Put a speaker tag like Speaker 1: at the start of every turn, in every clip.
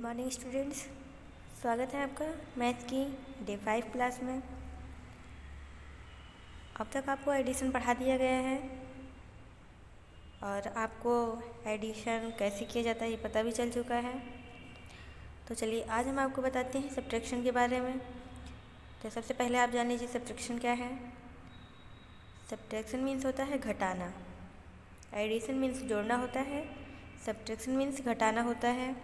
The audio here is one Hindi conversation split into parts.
Speaker 1: मॉर्निंग स्टूडेंट्स, स्वागत है आपका मैथ की डे 5 क्लास में। अब तक आपको एडिशन पढ़ा दिया गया है और आपको एडिशन कैसे किया जाता है ये पता भी चल चुका है। तो चलिए आज हम आपको बताते हैं सब्ट्रैक्शन के बारे में। तो सबसे पहले आप जान लीजिए सब्ट्रैक्शन क्या है। सब्ट्रैक्शन मीन्स होता है घटाना, एडिशन मीन्स जोड़ना होता है, सब्ट्रैक्शन मीन्स घटाना होता है।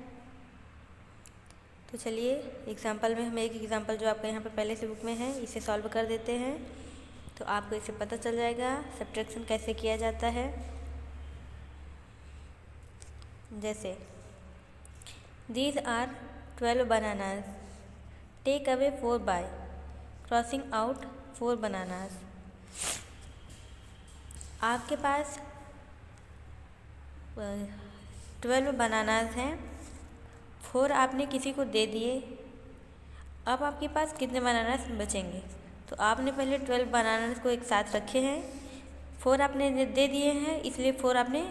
Speaker 1: तो चलिए एग्जाम्पल में हम एक एग्जाम्पल जो आपका यहाँ पे पहले से बुक में है इसे सॉल्व कर देते हैं, तो आपको इससे पता चल जाएगा सब्ट्रैक्शन कैसे किया जाता है। जैसे these are 12 bananas, take away 4 by, crossing out 4 bananas. आपके पास 12 बनानाज हैं, 4 आपने किसी को दे दिए। अब आपके पास कितने बनानास बचेंगे? तो आपने पहले 12 बनानास को एक साथ रखे हैं, 4 आपने दे दिए हैं, इसलिए 4 आपने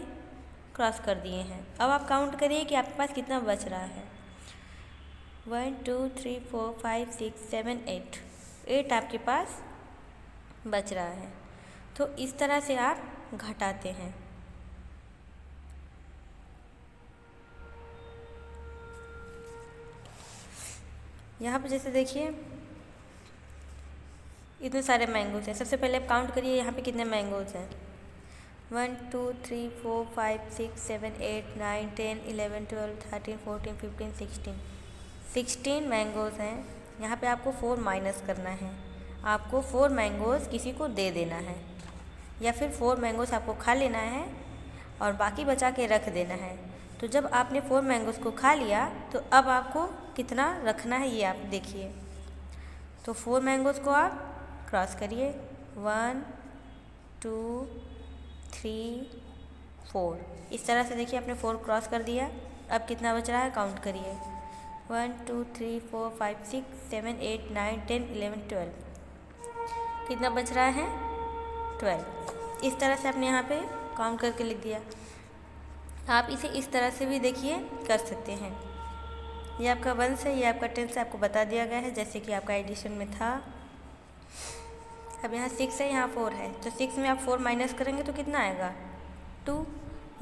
Speaker 1: क्रॉस कर दिए हैं। अब आप काउंट करिए कि आपके पास कितना बच रहा है। 1 2 3 4 5 6 7 8 आपके पास बच रहा है। तो इस तरह से आप घटाते हैं। यहाँ पर जैसे देखिए इतने सारे मैंगोज़ हैं। सबसे पहले आप काउंट करिए यहाँ पे कितने मैंगोज़ हैं। 1 2 3 4 5 6 7 8 9 10 11 12 13 14 15 16 मैंगोज़ हैं। यहाँ पे आपको 4 माइनस करना है। आपको 4 मैंगोज़ किसी को दे देना है, या फिर 4 मैंगोज़ आपको खा लेना है और बाकी बचा के रख देना है। तो जब आपने 4 मैंगोज़ को खा लिया तो अब आपको कितना रखना है ये आप देखिए। तो 4 मैंगोज़ को आप क्रॉस करिए, 1 2 3 4। इस तरह से देखिए आपने 4 क्रॉस कर दिया। अब कितना बच रहा है काउंट करिए, 1 2 3 4 5 6 7 8 9 10 11 12। कितना बच रहा है? 12। इस तरह से आपने यहाँ पे काउंट करके लिख दिया। आप इसे इस तरह से भी देखिए कर सकते हैं। ये आपका 1 है, ये आपका 10 है, आपको बता दिया गया है जैसे कि आपका एडिशन में था। अब यहाँ 6 है, यहाँ 4 है, तो 6 में आप 4 माइनस करेंगे तो कितना आएगा? 2।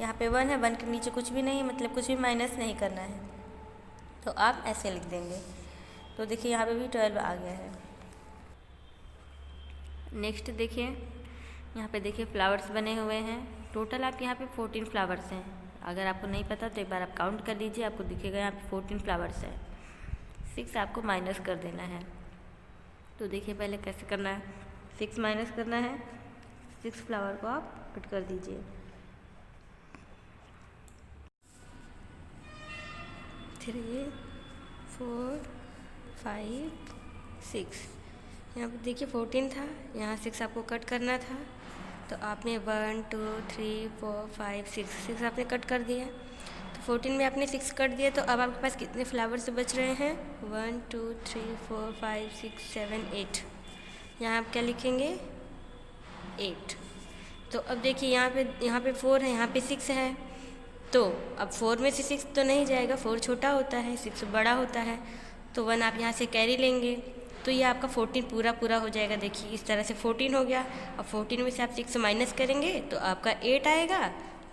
Speaker 1: यहाँ पे 1 है, 1 के नीचे कुछ भी नहीं, मतलब कुछ भी माइनस नहीं करना है, तो आप ऐसे लिख देंगे। तो देखिए यहाँ पे भी 12 आ गया है। नेक्स्ट देखिए यहाँ पे देखिए फ्लावर्स बने हुए हैं। टोटल आपके यहाँ पे 14 फ्लावर्स हैं। अगर आपको नहीं पता तो एक बार आप काउंट कर लीजिए, आपको दिखेगा यहाँ पे 14 फ्लावर्स हैं। 6 आपको माइनस कर देना है। तो देखिए पहले कैसे करना है। 6 माइनस करना है, 6 फ्लावर को आप कट कर दीजिए। 3 4 5 6। यहाँ पर देखिए 14 था, यहाँ 6 आपको कट करना था, तो आपने 1 2 3 4 5 6 आपने कट कर दिया। तो 14 में आपने 6 कट दिया, तो अब आपके पास कितने फ्लावर्स बच रहे हैं? 1 2 3 4 5 6 7 8। यहाँ आप क्या लिखेंगे? 8। तो अब देखिए यहाँ पे 4 है, यहाँ पे 6 है, तो अब 4 में से 6 तो नहीं जाएगा, 4 छोटा होता है, 6 बड़ा होता है, तो 1 आप यहाँ से कैरी लेंगे, तो ये आपका 14 पूरा हो जाएगा। देखिए इस तरह से 14 हो गया। अब 14 में से आप 6 माइनस करेंगे तो आपका 8 आएगा,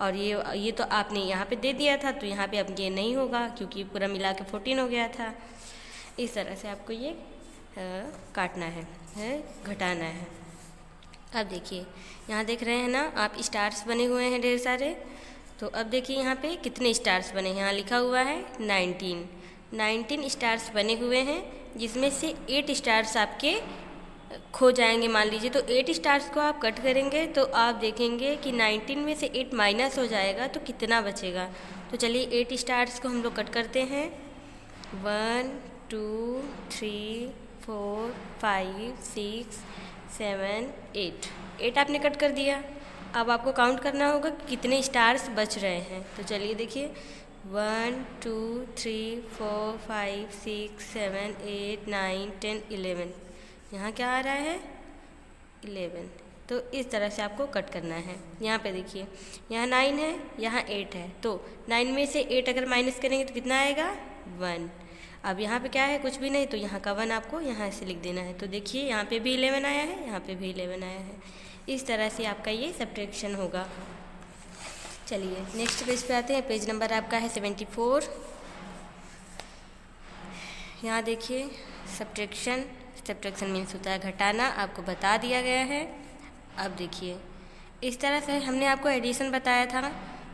Speaker 1: और ये तो आपने यहाँ पे दे दिया था, तो यहाँ पे अब ये नहीं होगा क्योंकि पूरा मिला के 14 हो गया था। इस तरह से आपको ये काटना है, घटाना है। अब देखिए यहाँ देख रहे हैं ना आप, स्टार्स बने हुए हैं ढेर सारे। तो अब देखिए यहाँ पे कितने स्टार्स बने हैं, यहाँ लिखा हुआ है 19 स्टार्स बने हुए हैं, जिसमें से 8 स्टार्स आपके खो जाएंगे मान लीजिए। तो 8 स्टार्स को आप कट करेंगे तो आप देखेंगे कि 19 में से 8 माइनस हो जाएगा, तो कितना बचेगा? तो चलिए 8 स्टार्स को हम लोग कट करते हैं। 1 2 3 4 5 6 7 8 आपने कट कर दिया। अब आपको काउंट करना होगा कि कितने स्टार्स बच रहे हैं। तो चलिए देखिए 1 2 3 4 5 6 7 8 9 10 11। यहाँ क्या आ रहा है? 11। तो इस तरह से आपको कट करना है। यहाँ पे देखिए यहाँ 9 है, यहाँ 8 है, तो 9 में से 8 अगर माइनस करेंगे तो कितना आएगा? 1। अब यहाँ पे क्या है, कुछ भी नहीं, तो यहाँ का 1 आपको यहाँ ऐसे लिख देना है। तो देखिए यहाँ पे भी 11 आया है, यहाँ पे भी 11 आया है। इस तरह से आपका ये सब्ट्रैक्शन होगा। चलिए नेक्स्ट पेज पे आते हैं। पेज नंबर आपका है 74। यहाँ देखिए सब्ट्रैक्शन मीन्स होता है घटाना, आपको बता दिया गया है। अब देखिए इस तरह से हमने आपको एडिशन बताया था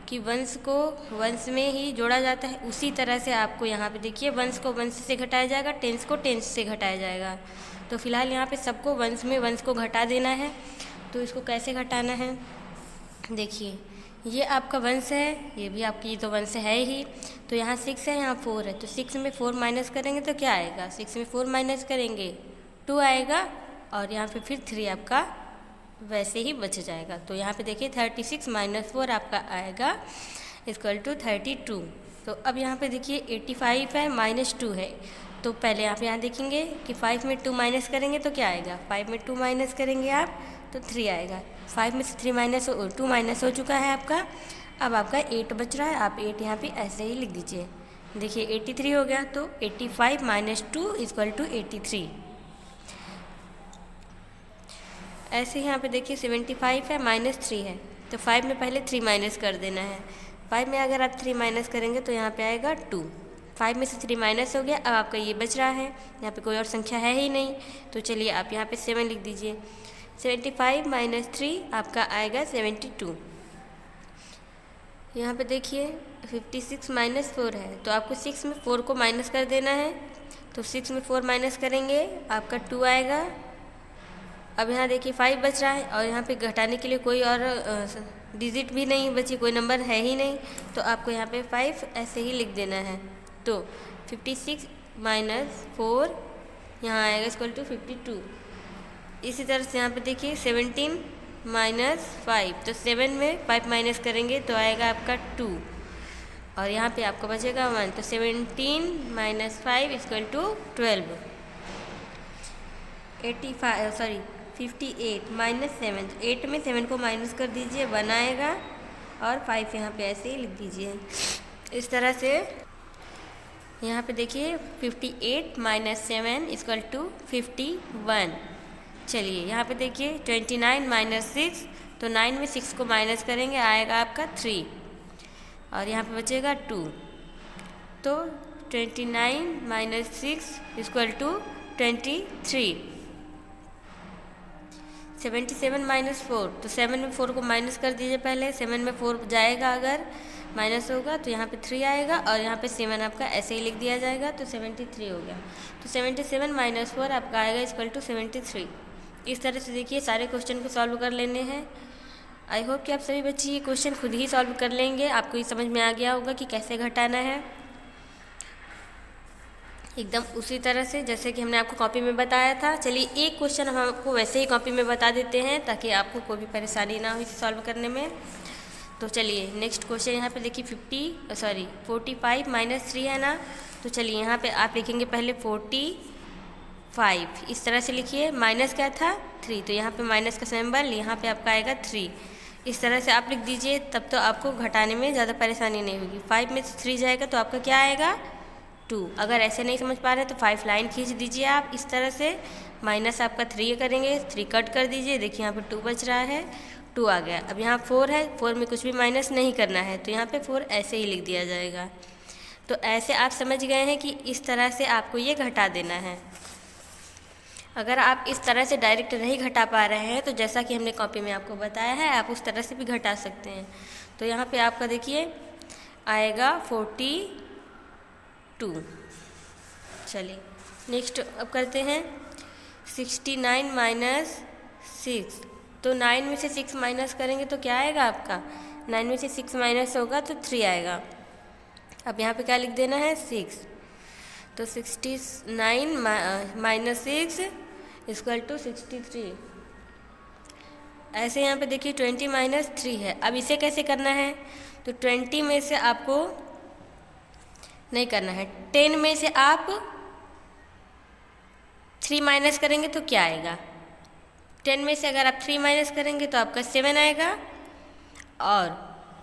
Speaker 1: कि वंश को वंश में ही जोड़ा जाता है, उसी तरह से आपको यहाँ पे देखिए वंश को वंश से घटाया जाएगा, टेंस को टेंस से घटाया जाएगा। तो फिलहाल यहाँ पे सबको वंश में वंश को घटा देना है। तो इसको कैसे घटाना है, देखिए ये आपका वंश है, ये भी आपकी तो वंश है ही। तो यहाँ 6 है, यहाँ 4 है, तो 6 में 4 माइनस करेंगे तो क्या आएगा, 6 में 4 माइनस करेंगे 2 आएगा, और यहाँ पे फिर 3 आपका वैसे ही बच जाएगा। तो यहाँ पे देखिए 36 माइनस 4 आपका आएगा इक्वल टू 32। तो अब यहाँ पे देखिए 85 है माइनस 2 है, तो पहले आप यहाँ देखेंगे कि 5 में 2 माइनस करेंगे तो क्या आएगा, 5 में 2 माइनस करेंगे आप तो 3 आएगा। 5 में से 2 माइनस हो चुका है आपका। अब आपका 8 बच रहा है, आप 8 यहाँ पे ऐसे ही लिख दीजिए। देखिए 83 हो गया, तो 85 माइनस 2 इक्वल टू 83। ऐसे यहाँ पे देखिए 75 है माइनस 3 है, तो 5 में पहले 3 माइनस कर देना है। 5 में अगर आप 3 माइनस करेंगे तो यहाँ पे आएगा 2। 5 में से 3 माइनस हो गया, अब आपका ये बच रहा है, यहाँ पे कोई और संख्या है ही नहीं। तो चलिए आप यहाँ पे 7 लिख दीजिए। 75 माइनस 3 आपका आएगा 72। यहाँ पे देखिए 56 माइनस 4 है, तो आपको 6 में 4 को माइनस कर देना है। तो 6 में 4 माइनस करेंगे आपका 2 आएगा। अब यहाँ देखिए 5 बच रहा है, और यहाँ पे घटाने के लिए कोई और डिजिट भी नहीं बची, कोई नंबर है ही नहीं, तो आपको यहाँ पे 5 ऐसे ही लिख देना है। तो 56 माइनस 4 यहाँ आएगा इक्वल टू 52। इसी तरह से यहाँ पे देखिए 17 माइनस 5, तो 7 में 5 माइनस करेंगे तो आएगा आपका 2, और यहाँ पे आपको बचेगा 1। तो 17 माइनस 5 इक्वल टू 12। 58 माइनस 7, 8 में 7 को माइनस कर दीजिए 1 आएगा, और 5 यहाँ पे ऐसे ही लिख दीजिए। इस तरह से यहाँ पे देखिए 58 माइनस 7 इक्वल टू 51। चलिए यहाँ पे देखिए 29 माइनस 6, तो 9 में 6 को माइनस करेंगे आएगा आपका 3, और यहाँ पे बचेगा 2। तो 29 माइनस 6 इक्वल टू 23। 77 माइनस 4, तो 7 में 4 को माइनस कर दीजिए पहले। 7 में 4 जाएगा, अगर माइनस होगा तो यहाँ पे 3 आएगा, और यहाँ पे 7 आपका ऐसे ही लिख दिया जाएगा, तो 73 हो गया। तो 77 माइनस 4 आपका आएगा इक्वल टू 73। इस तरह से देखिए सारे क्वेश्चन को सॉल्व कर लेने हैं। आई होप कि आप सभी बच्चे ये क्वेश्चन खुद ही सॉल्व कर लेंगे, आपको ये समझ में आ गया होगा कि कैसे घटाना है, एकदम उसी तरह से जैसे कि हमने आपको कॉपी में बताया था। चलिए एक क्वेश्चन हम आपको वैसे ही कॉपी में बता देते हैं, ताकि आपको कोई भी परेशानी ना हो इसे सॉल्व करने में। तो चलिए नेक्स्ट क्वेश्चन यहाँ पे देखिए 45 माइनस 3 है ना, तो चलिए यहाँ पे आप लिखेंगे पहले 45, इस तरह से लिखिए। माइनस क्या था 3, तो यहाँ पे माइनस का सिंबल, यहाँ पे आपका आएगा 3। इस तरह से आप लिख दीजिए, तब तो आपको घटाने में ज़्यादा परेशानी नहीं होगी। 5 में से 3 जाएगा तो आपका क्या आएगा 2। अगर ऐसे नहीं समझ पा रहे तो 5 लाइन खींच दीजिए आप इस तरह से। माइनस आपका 3 करेंगे, 3 कट कर दीजिए, देखिए यहाँ पे 2 बच रहा है, 2 आ गया। अब यहाँ 4 है, 4 में कुछ भी माइनस नहीं करना है, तो यहाँ पे 4 ऐसे ही लिख दिया जाएगा। तो ऐसे आप समझ गए हैं कि इस तरह से आपको ये घटा देना है। अगर आप इस तरह से डायरेक्ट नहीं घटा पा रहे हैं, तो जैसा कि हमने कॉपी में आपको बताया है, आप उस तरह से भी घटा सकते हैं। तो यहाँ पे आपका देखिए आएगा 42। चलिए नेक्स्ट अब करते हैं 69 माइनस 6, तो 9 में से 6 माइनस करेंगे तो क्या आएगा आपका, 9 में से 6 माइनस होगा तो 3 आएगा। अब यहाँ पे क्या लिख देना है 6, तो 69 माइनस 6 इक्वल टू 63। ऐसे यहाँ पे देखिए 20 माइनस 3 है। अब इसे कैसे करना है, तो 20 में से आपको नहीं करना है, 10 में से आप 3 माइनस करेंगे तो क्या आएगा, 10 में से अगर आप 3 माइनस करेंगे तो आपका 7 आएगा, और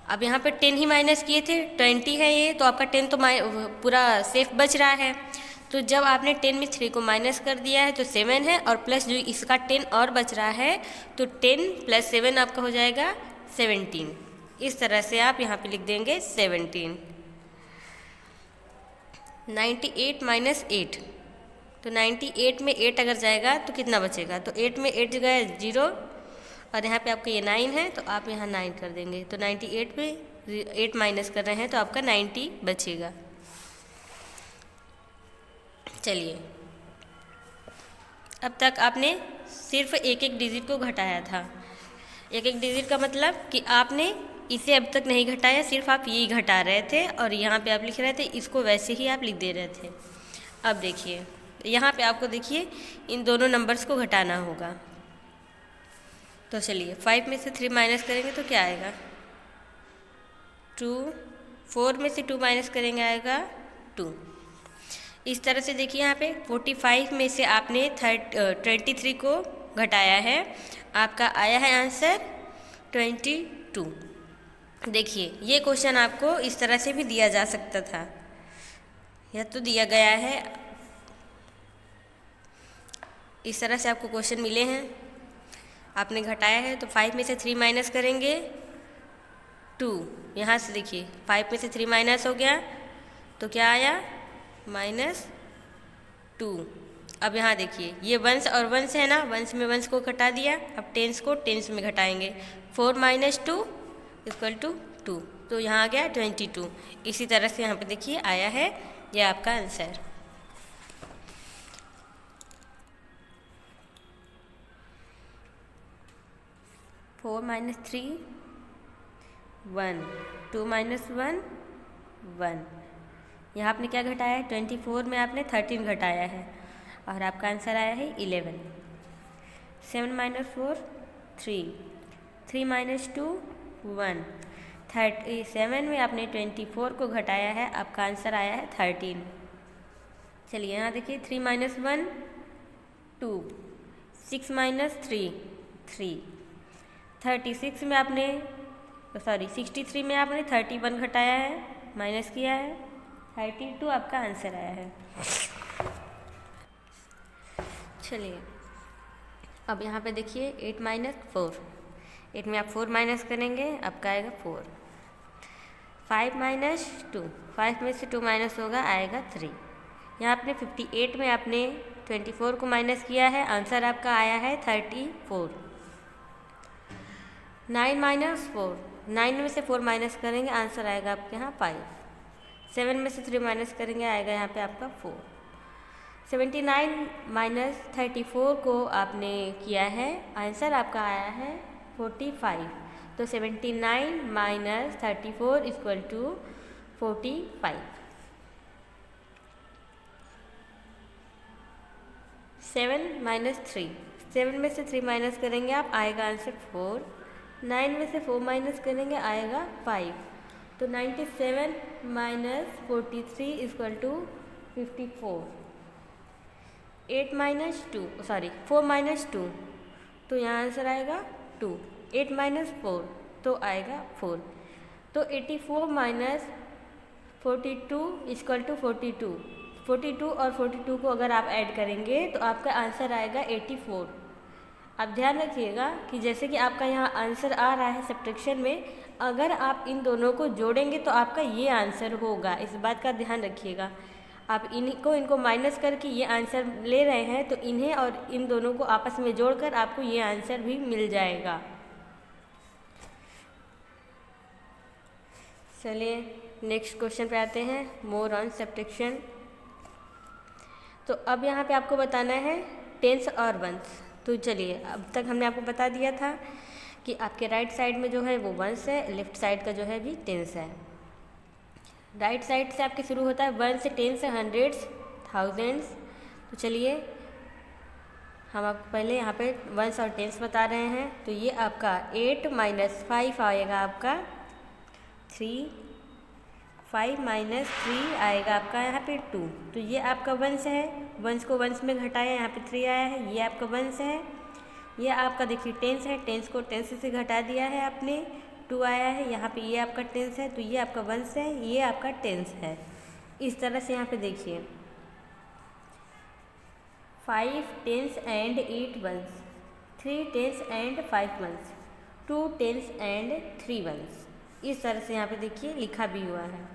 Speaker 1: अब यहाँ पे 10 ही माइनस किए थे, 20 है ये, तो आपका 10 तो पूरा सेफ बच रहा है। तो जब आपने 10 में 3 को माइनस कर दिया है तो 7 है, और प्लस जो इसका 10 और बच रहा है, तो 10 + 7 आपका हो जाएगा 17। इस तरह से आप यहाँ पे लिख देंगे 17। 98 - 8, तो 98 में 8 अगर जाएगा तो कितना बचेगा, तो 8 में 8 जगह 0, और यहाँ पे आपका ये 9 है तो आप यहाँ 9 कर देंगे। तो 98 में 8 माइनस कर रहे हैं तो आपका 90 बचेगा। चलिए, अब तक आपने सिर्फ एक एक डिजिट को घटाया था। एक एक डिजिट का मतलब कि आपने इसे अब तक नहीं घटाया, सिर्फ आप यही घटा रहे थे और यहाँ पे आप लिख रहे थे, इसको वैसे ही आप लिख दे रहे थे। अब देखिए यहाँ पे आपको देखिए इन दोनों नंबर्स को घटाना होगा। तो चलिए 5 में से 3 माइनस करेंगे तो क्या आएगा, 2। 4 में से 2 माइनस करेंगे आएगा 2। इस तरह से देखिए यहाँ पे 45 में से आपने 23 को घटाया है, आपका आया है आंसर 22। देखिए ये क्वेश्चन आपको इस तरह से भी दिया जा सकता था, यह तो दिया गया है, इस तरह से आपको क्वेश्चन मिले हैं। आपने घटाया है तो 5 में से 3 माइनस करेंगे 2, यहाँ से देखिए 5 में से 3 माइनस हो गया तो क्या आया -2। अब यहाँ देखिए ये वंश और वंश है ना, वंश में वंश को घटा दिया, अब टेंस को टेंस में घटाएंगे। 4 - 2 = 2, तो यहाँ आ गया 22। इसी तरह से यहाँ पे देखिए आया है यह आपका आंसर। Four minus 3 1, 2 - 1 1। यहाँ आपने क्या घटाया है, 24 में आपने 13 घटाया है और आपका आंसर आया है 11। 7 - 4 3, 3 - 2 1। 37 में आपने 24 को घटाया है, आपका आंसर आया है 13। चलिए यहाँ देखिए 3 - 1 2, 6 - 3 3। 36 में आपने 63 में आपने 31 घटाया है, माइनस किया है, 32 आपका आंसर आया है। चलिए अब यहाँ पे देखिए 8 - 4, 8 में आप 4 माइनस करेंगे, आपका आएगा 4। 5 - 2, 5 में से 2 माइनस होगा, आएगा 3। यहाँ आपने 58 में आपने 24 को माइनस किया है, आंसर आपका आया है 34। 9 - 4, 9 में से 4 माइनस करेंगे, आंसर आएगा आपके यहाँ 5। 7 में से 3 माइनस करेंगे, आएगा यहाँ पे आपका 4। 79 - 34 को आपने किया है, आंसर आपका आया है 45। तो 79 - 34 = 45। 7 - 3, 7 में से 3 माइनस करेंगे आप, आएगा आंसर 4। 9 में से 4 माइनस करेंगे, आएगा 5। तो 97 - 43 = 54। 4 - 2, तो यहाँ आंसर आएगा 2। 8 - 4, तो आएगा 4। तो 84 - 42 = 42। 42 और 42 को अगर आप ऐड करेंगे तो आपका आंसर आएगा 84। आप ध्यान रखिएगा कि जैसे कि आपका यहाँ आंसर आ रहा है सब्ट्रैक्शन में, अगर आप इन दोनों को जोड़ेंगे तो आपका ये आंसर होगा, इस बात का ध्यान रखिएगा। आप इनको माइनस करके ये आंसर ले रहे हैं तो इन्हें और इन दोनों को आपस में जोड़कर आपको ये आंसर भी मिल जाएगा। चलिए नेक्स्ट क्वेश्चन पे आते हैं, मोर ऑन सब्ट्रैक्शन। तो अब यहाँ पे आपको बताना है टेंस और वंस। तो चलिए अब तक हमने आपको बता दिया था कि आपके राइट साइड में जो है वो वंस है, लेफ्ट साइड का जो है भी टेंस है। राइट साइड से आपके शुरू होता है, 1 से 10 से हंड्रेड्स, थाउजेंड्स। तो चलिए हम आपको पहले यहाँ पे वंस और टेंस बता रहे हैं। तो ये आपका 8 - 5 आएगा आपका 3। 5 - 3 आएगा आपका यहाँ पे 2। तो ये आपका वंश है, वंश को वंश में घटाया, यहाँ पे 3 आया है, ये आपका वंश है। ये आपका देखिए टेंस है, टेंस को टेंस से घटा दिया है आपने, 2 आया है, यहाँ पे ये आपका टेंस है, तो ये आपका वंस है, ये आपका टेंस है। इस तरह से यहाँ पे देखिए 5 tens and 8 ones, 3 tens and 5 ones, 2 tens and 3 ones. इस तरह से यहाँ पे देखिए लिखा भी हुआ है।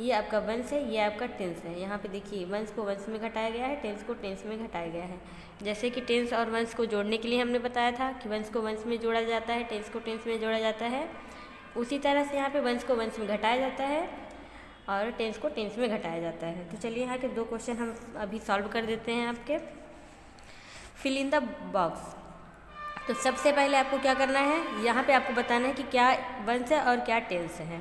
Speaker 1: ये आपका वंस है, ये आपका टेंस है। यहाँ पे देखिए वंस को वंस में घटाया गया है, टेंस को टेंस में घटाया गया है। जैसे कि टेंस और वंस को जोड़ने के लिए हमने बताया था कि वंस को वंस में जोड़ा जाता है, टेंस को टेंस में जोड़ा जाता है, उसी तरह से यहाँ पे वंस को वंस में घटाया जाता है और टेंस को टेंस में घटाया जाता है। तो चलिए यहाँ के 2 क्वेश्चन हम अभी सॉल्व कर देते हैं आपके। Fill in the box. तो सबसे पहले आपको क्या करना है, यहाँ पे आपको बताना है कि क्या वंस है और क्या टेंस है।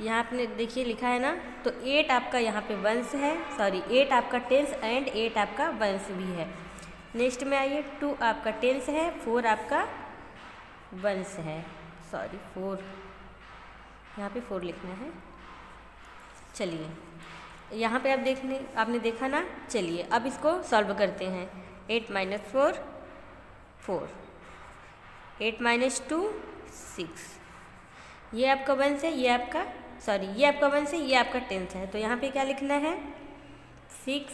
Speaker 1: यहाँ आपने देखिए लिखा है ना, तो 8 आपका यहाँ पे वंस है, 8 आपका टेंस एंड 8 आपका वंस भी है। नेक्स्ट में आइए, 2 आपका टेंस है, 4 आपका वंस है, 4 यहाँ पे 4 लिखना है। चलिए यहाँ पे आपने देखा ना। चलिए अब इसको सॉल्व करते हैं। 8 - 4 4, 8 - 2 6। ये आपका वंस है, ये आपका वंस है, ये आपका टेंस है। तो यहाँ पे क्या लिखना है, 6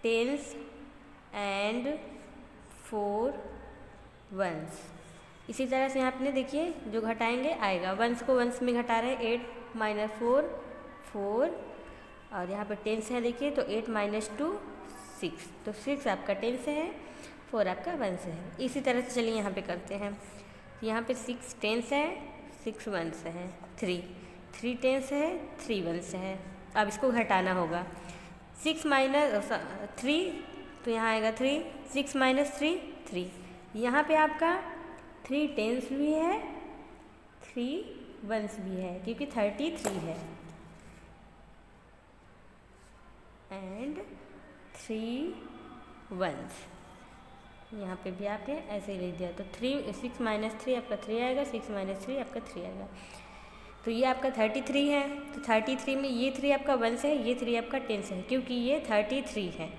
Speaker 1: टेंस एंड 4 वंस। इसी तरह से यहाँ पे देखिए जो घटाएंगे आएगा, वंस को वंस में घटा रहे हैं, 8 - 4 4, और यहाँ पे टेंस है देखिए, तो 8 - 2 6, तो 6 आपका टेंस है, 4 आपका वंस है। इसी तरह से चलिए यहाँ पे करते हैं। यहाँ पे 6 टेंस है, 6 वंस है, 3 टेंस है, 3 वंस है। अब इसको घटाना होगा, 6 - 3, तो यहाँ आएगा 3, 6 - 3 3। यहाँ पे आपका 3 टेंस भी है, 3 वंस भी है, क्योंकि 33 है, एंड 3 वंस। यहाँ पे भी आपने ऐसे ही लिख दिया, तो 6 - 3 आपका 3 आएगा, 6 - 3 आपका 3 आएगा। तो ये आपका 33 है, तो 33 में ये 3 आपका वंस है, ये 3 आपका टेंस है, क्योंकि ये 33 है।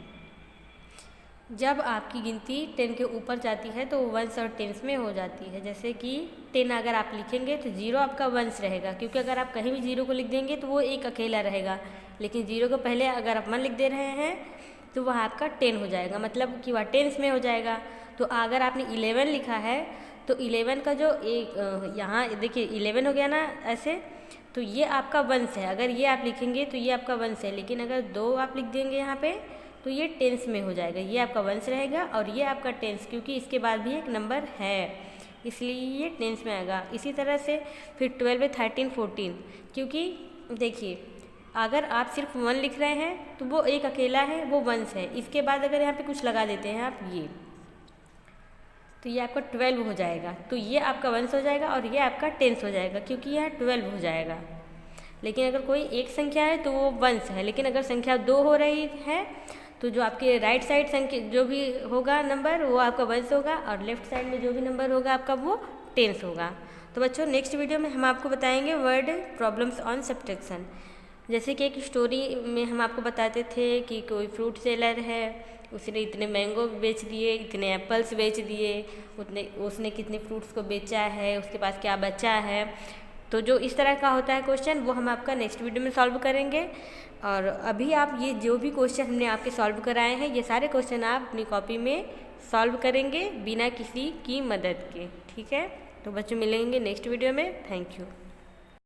Speaker 1: जब आपकी गिनती 10 के ऊपर जाती है तो वंस और टेंस में हो जाती है। जैसे कि 10 अगर आप लिखेंगे तो 0 आपका वंस रहेगा, क्योंकि अगर आप कहीं भी 0 को लिख देंगे तो वो एक अकेला रहेगा। लेकिन 0 को पहले अगर आप 1 लिख दे रहे हैं तो वह आपका 10 हो जाएगा, मतलब कि वह टेंस में हो जाएगा। तो अगर आपने 11 लिखा है तो 11 का जो एक यहाँ देखिए 11 हो गया ना ऐसे, तो ये आपका वंस है। अगर ये आप लिखेंगे तो ये आपका वंस है, लेकिन अगर 2 आप लिख देंगे यहाँ पे तो ये टेंस में हो जाएगा, ये आपका वंस रहेगा और ये आपका टेंस, क्योंकि इसके बाद भी एक नंबर है, इसलिए ये टेंस में आएगा। इसी तरह से फिर 12 में 13 14, क्योंकि देखिए अगर आप सिर्फ 1 लिख रहे हैं तो वो एक अकेला है, वो वंस है। इसके बाद अगर यहाँ पे कुछ लगा देते हैं आप ये, तो ये आपका 12 हो जाएगा, तो ये आपका वंस हो जाएगा और ये आपका टेंस हो जाएगा, क्योंकि यह 12 हो जाएगा। लेकिन अगर कोई एक संख्या है तो वो वंस है, लेकिन अगर संख्या 2 हो रही है तो जो आपके राइट साइड संख्या जो भी होगा नंबर वो आपका वंस होगा, और लेफ्ट साइड में जो भी नंबर होगा आपका वो टेंस होगा। तो बच्चों नेक्स्ट वीडियो में हम आपको बताएंगे वर्ड प्रॉब्लम्स ऑन सब्ट्रैक्शन। जैसे कि एक स्टोरी में हम आपको बताते थे कि कोई फ्रूट सेलर है, उसने इतने मैंगो बेच दिए, इतने एप्पल्स बेच दिए, उसने कितने फ्रूट्स को बेचा है, उसके पास क्या बचा है। तो जो इस तरह का होता है क्वेश्चन वो हम आपका नेक्स्ट वीडियो में सॉल्व करेंगे। और अभी आप ये जो भी क्वेश्चन हमने आपके सॉल्व कराए हैं ये सारे क्वेश्चन आप अपनी कॉपी में सॉल्व करेंगे बिना किसी की मदद के, ठीक है। तो बच्चों मिलेंगे नेक्स्ट वीडियो में। Thank you.